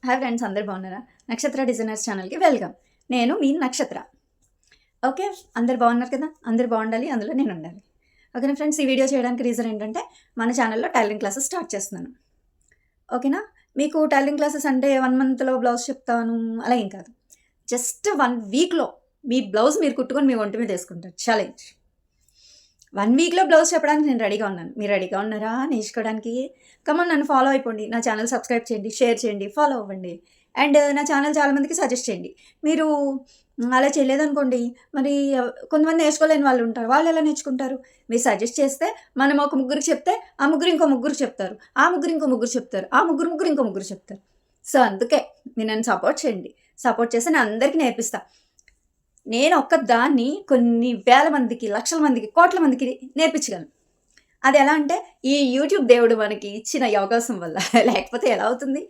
Hi friends, అందరు బాగున్నారా? నక్షత్ర డిజైనర్స్ ఛానల్కి వెల్కమ్. నేను మీ నక్షత్ర. ఓకే, అందరు బాగున్నారు కదా? అందరు బాగుండాలి, అందులో నేను ఉండాలి. ఓకేనా ఫ్రెండ్స్, ఈ వీడియో చేయడానికి రీజన్ ఏంటంటే మన ఛానల్లో టైలరింగ్ క్లాసెస్ స్టార్ట్ చేస్తున్నాను. ఓకేనా, మీకు టైలరింగ్ క్లాసెస్ అంటే 1 మంత్లో బ్లౌజ్ చెప్తాను అలా ఏం కాదు. జస్ట్ 1 వీక్లో మీ బ్లౌజ్ మీరు కుట్టుకొని మీ ఒంటి మీద వేసుకుంటారు. ఛాలెంజ్. 1 వీక్లో బ్లౌజ్ చెప్పడానికి నేను రెడీగా ఉన్నాను. మీరు రెడీగా ఉన్నారా నేర్చుకోవడానికి? కమన్, నన్ను ఫాలో అయిపోండి. నా ఛానల్ సబ్స్క్రైబ్ చేయండి, షేర్ చేయండి, ఫాలో అవ్వండి. అండ్ నా ఛానల్ చాలామందికి సజెస్ట్ చేయండి. మీరు అలా చేయలేదనుకోండి, మరి కొంతమంది నేర్చుకోలేని వాళ్ళు ఉంటారు. వాళ్ళు ఎలా నేర్చుకుంటారు? మీరు సజెస్ట్ చేస్తే మనం ఒక ముగ్గురికి చెప్తే ఆ ముగ్గురు ఇంకో ముగ్గురు చెప్తారు, ఆ ముగ్గురు ఇంకో ముగ్గురు చెప్తారు, ఆ ముగ్గురు ఇంకో ముగ్గురు చెప్తారు. సో అందుకే మీరు నన్ను సపోర్ట్ చేయండి. సపోర్ట్ చేస్తే నేను అందరికీ నేర్పిస్తాను. నేను ఒక్కదాన్ని కొన్ని వేల మందికి, లక్షల మందికి, కోట్ల మందికి నేర్పించగలను. అది ఎలా అంటే ఈ యూట్యూబ్ దేవుడు మనకి ఇచ్చిన ఈ అవకాశం వల్ల. లేకపోతే ఎలా అవుతుంది?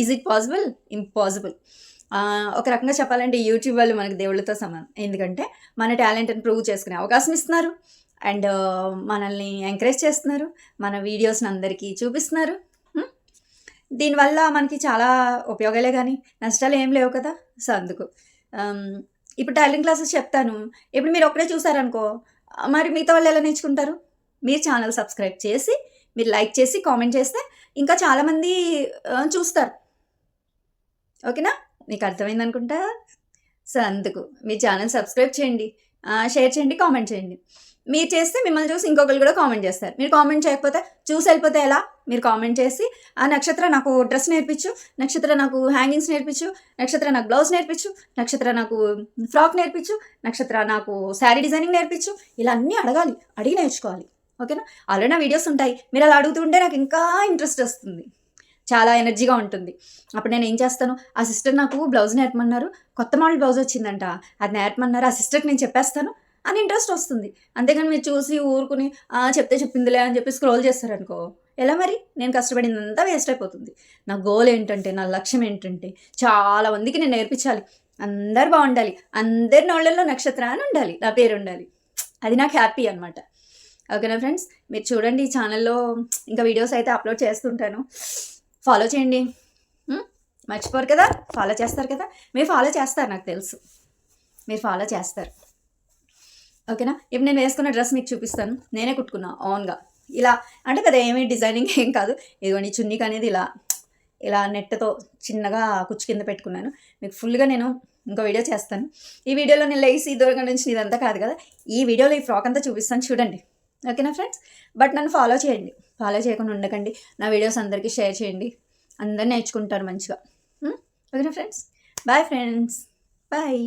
Is it possible? ఇంపాసిబుల్. ఒక రకంగా చెప్పాలంటే యూట్యూబ్ వాళ్ళు మనకి దేవుళ్ళతో సమానం. ఎందుకంటే మన టాలెంట్ని ప్రూవ్ చేసుకునే అవకాశం ఇస్తున్నారు. అండ్ మనల్ని ఎంకరేజ్ చేస్తున్నారు. మన వీడియోస్ని అందరికీ చూపిస్తున్నారు. దీనివల్ల మనకి చాలా ఉపయోగాలే కానీ నష్టాలు ఏం లేవు కదా. సో అందుకు ఇప్పుడు టైలరింగ్ క్లాసెస్ చెప్తాను. ఇప్పుడు మీరు ఒక్కడే చూసారనుకో, మరి మిగతా వాళ్ళు ఎలా నేర్చుకుంటారు? మీరు ఛానల్ సబ్స్క్రైబ్ చేసి, మీరు లైక్ చేసి, కామెంట్ చేస్తే ఇంకా చాలామంది చూస్తారు. ఓకేనా, మీకు అర్థమైంది అనుకుంటా. సో అందుకు మీ ఛానల్ సబ్స్క్రైబ్ చేయండి, షేర్ చేయండి, కామెంట్ చేయండి. మీరు చేస్తే మిమ్మల్ని చూసి ఇంకొకరు కూడా కామెంట్ చేస్తారు. మీరు కామెంట్ చేయకపోతే, చూసి వెళ్ళిపోతే ఎలా? మీరు కామెంట్ చేసి, ఆ నక్షత్ర నాకు డ్రెస్ నేర్పించు, నక్షత్ర నాకు హ్యాంగింగ్స్ నేర్పించు, నక్షత్ర నాకు బ్లౌజ్ నేర్పించు, నక్షత్ర నాకు ఫ్రాక్ నేర్పించు, నక్షత్ర నాకు శారీ డిజైనింగ్ నేర్పించు, ఇలా అన్నీ అడగాలి, అడిగి నేర్చుకోవాలి. ఓకేనా, ఆల్రెడీ నా వీడియోస్ ఉంటాయి. మీరు అలా అడుగుతుంటే నాకు ఇంకా ఇంట్రెస్ట్ వస్తుంది, చాలా ఎనర్జీగా ఉంటుంది. అప్పుడు నేను ఏం చేస్తాను, ఆ సిస్టర్ నాకు బ్లౌజ్ నేర్పమన్నారు, కొత్త మోడల్ బ్లౌజ్ వచ్చిందంట, అది నేర్పమన్నారు, ఆ సిస్టర్కి నేను చెప్పేస్తాను అని ఇంట్రెస్ట్ వస్తుంది. అంతేగాని మీరు చూసి ఊరుకుని చెప్తే చెప్పిందిలే అని చెప్పి స్క్రోల్ చేస్తారనుకో, ఎలా మరి? నేను కష్టపడిందంతా వేస్ట్ అయిపోతుంది. నా గోల్ ఏంటంటే, నా లక్ష్యం ఏంటంటే, చాలా మందికి నేను నేర్పించాలి. అందరు బాగుండాలి, అందరి నోళ్ళల్లో నక్షత్ర అని ఉండాలి, నా పేరు ఉండాలి. అది నాకు హ్యాపీ అనమాట. ఓకేనా ఫ్రెండ్స్, మీరు చూడండి, ఈ ఛానల్లో ఇంకా వీడియోస్ అయితే అప్లోడ్ చేస్తుంటాను. ఫాలో చేయండి. మర్చిపోరు కదా, ఫాలో చేస్తారు కదా. మీరు ఫాలో చేస్తారు, నాకు తెలుసు మీరు ఫాలో చేస్తారు. ఓకేనా, ఇప్పుడు నేను వేసుకున్న డ్రెస్ మీకు చూపిస్తాను. నేనే కుట్టుకున్నా ఓన్గా. ఇలా అంటే కదా, ఏమీ డిజైనింగ్ ఏం కాదు. ఇదిగోండి చున్నీకి అనేది ఇలా నెట్తో చిన్నగా కుచ్చు కింద పెట్టుకున్నాను. మీకు ఫుల్గా నేను ఇంకో వీడియో చేస్తాను. ఈ వీడియోలో నేను లేసి దూరంగా నుంచి ఇదంతా కాదు కదా, ఈ వీడియోలో ఈ ఫ్రాక్ అంతా చూపిస్తాను, చూడండి. ఓకేనా ఫ్రెండ్స్, బట్ నన్ను ఫాలో చేయండి. ఫాలో చేయకుండా ఉండకండి. నా వీడియోస్ అందరికీ షేర్ చేయండి, అందరు నేర్చుకుంటారు మంచిగా. ఓకేనా ఫ్రెండ్స్, బాయ్ ఫ్రెండ్స్, బాయ్.